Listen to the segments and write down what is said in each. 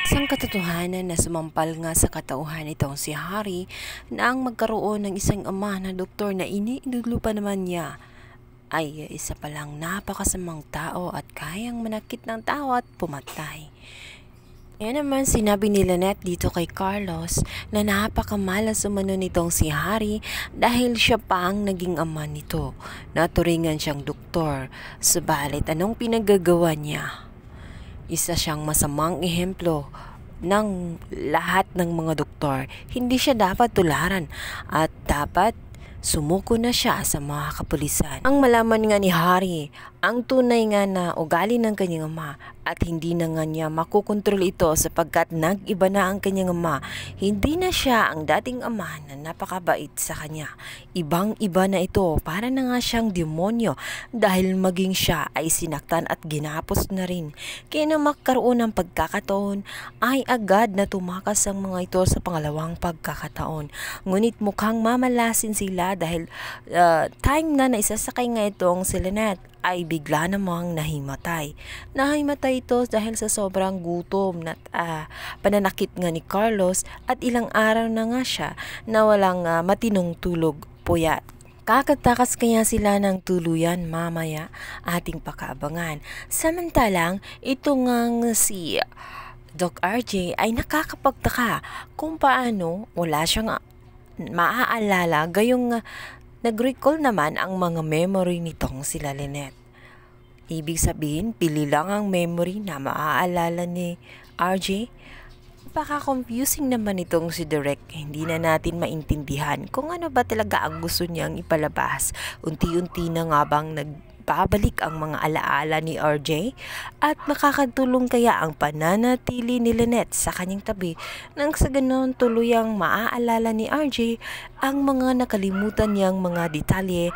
Isang katotohanan na sumampal nga sa katauhan itong si Harry na ang magkaroon ng isang ama na doktor na iniidolo pa naman niya ay isa palang napakasamang tao at kayang manakit ng tao at pumatay. Yan naman sinabi ni Lynette dito kay Carlos na napakamalas umano nitong si Harry dahil siya pa ang naging ama nito. Naturingan siyang doktor, subalit anong pinagagawa niya? Isa siyang masamang ehemplo ng lahat ng mga doktor. Hindi siya dapat tularan at dapat sumuko na siya sa mga kapulisan. Ang malaman nga ni Harry, ang tunay nga na ugali ng kanyang ama at hindi na nga niya makukontrol ito sapagkat nag-iba na ang kanyang ama. Hindi na siya ang dating ama na napakabait sa kanya. Ibang-iba na ito, para na nga siyang demonyo dahil maging siya ay sinaktan at ginapos na rin. Kaya na magkaroon ng pagkakataon ay agad na tumakas ang mga ito sa pangalawang pagkakataon. Ngunit mukhang mamalasin sila dahil time na naisasakay nga itong si Lynette ay bigla namang nahimatay. Nahimatay ito dahil sa sobrang gutom at pananakit nga ni Carlos at ilang araw na nga siya na walang matinong tulog, puyat. Kakatakas kaya sila ng tuluyan mamaya, ating pakaabangan. Samantalang ito ngang si Doc RJ ay nakakapagtaka kung paano wala siyang maaalala gayong nag-recall naman ang mga memory nitong sila Lynette. Ibig sabihin, pili lang ang memory na maaalala ni RJ. Napaka-confusing naman itong si Direk. Hindi na natin maintindihan kung ano ba talaga ang gusto niyang ipalabas. Unti-unti na nga bang nagbabalik ang mga alaala ni RJ? At makakatulong kaya ang pananatili ni Lynette sa kanyang tabi nang sa ganoon tuluyang maaalala ni RJ ang mga nakalimutan niyang mga detalye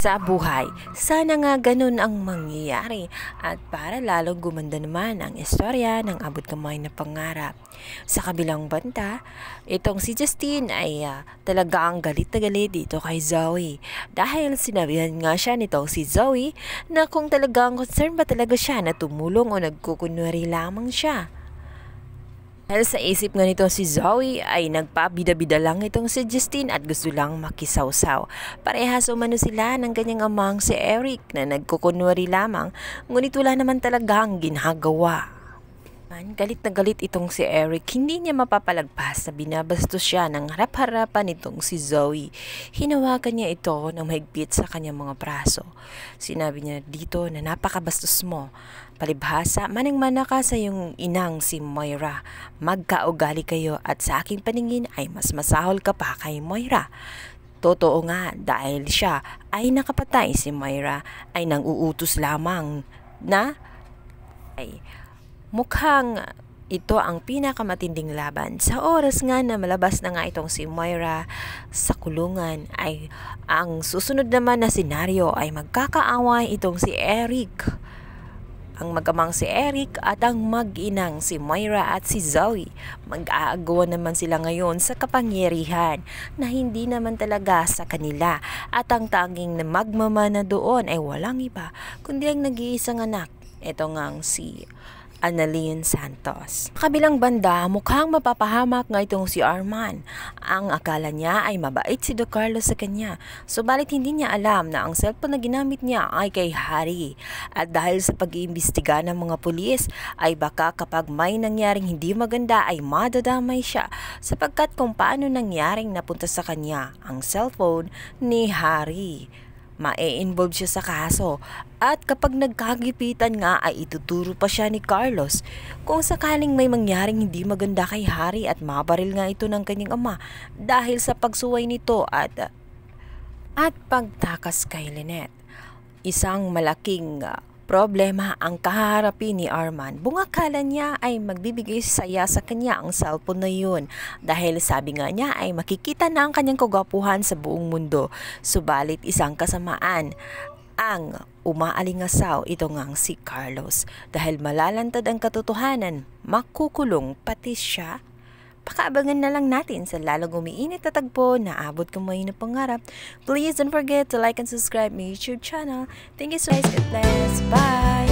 sa buhay. Sana nga ganun ang mangyayari at para lalong gumanda naman ang istorya ng abot kamay na pangarap. Sa kabilang banda, itong si Justine ay talagang galit na galit dito kay Zoe dahil sinabihan nga siya nitong si Zoe na kung talagang concern ba talaga siya na tumulong o nagkukunwari lamang siya. Dahil sa isip nga nito si Zoe ay nagpabida-bida lang itong si Justine at gusto lang makisawsaw. Parehas umano sila ng kanyang amang si Eric na nagkukunwari lamang, ngunit wala naman talaga ang ginagawa. Galit na galit itong si Eric, hindi niya mapapalagpas na binabastos siya ng harap-harapan itong si Zoe. Hinawakan niya ito ng mahigpit sa kanyang mga braso. Sinabi niya dito na napakabastos mo. Palibhasa, manang-mana ka sa iyong inang si Moira. Magkaugali kayo at sa aking paningin ay mas masahol ka pa kay Moira. Totoo nga, dahil siya ay nakapatay, si Moira ay nang uutos lamang na mukhang ito ang pinakamatinding laban. Sa oras nga na malabas na nga itong si Moira sa kulungan ay ang susunod naman na senaryo ay magkakaaway itong si Eric. Ang magamang si Eric at ang mag-inang si Moira at si Zoe. Mag-aagawan naman sila ngayon sa kapangyarihan na hindi naman talaga sa kanila at ang tanging na magmamana doon ay walang iba kundi ang nag-iisang anak. Ito ngang si Annalyn Santos. Kabilang banda, mukhang mapapahamak nga itong si Arman. Ang akala niya ay mabait si Doc Carlos sa kanya. Subalit hindi niya alam na ang cellphone na ginamit niya ay kay Harry. At dahil sa pag-iimbestiga ng mga pulis, ay baka kapag may nangyaring hindi maganda ay madadamay siya sapagkat kung paano nangyaring napunta sa kanya ang cellphone ni Harry. Mae-involve siya sa kaso at kapag nagkagipitan nga ay ituturo pa siya ni Carlos kung sakaling may mangyaring hindi maganda kay Harry at mabaril nga ito ng kanyang ama dahil sa pagsuway nito at pagtakas kay Lynette. Isang malaking problema ang kaharapin ni Arman. Bungakala niya ay magbibigay saya sa kanya ang cellphone na yun dahil sabi nga niya ay makikita na ang kanyang kagwapuhan sa buong mundo. Subalit isang kasamaan ang umaalingasaw ito ngang si Carlos dahil malalantad ang katotohanan, makukulong pati siya. Pakaabangan na lang natin sa lalong umiinit na tagpo na abot kamay na pangarap. Please don't forget to like and subscribe my YouTube channel. Thank you so much. God bless. Bye!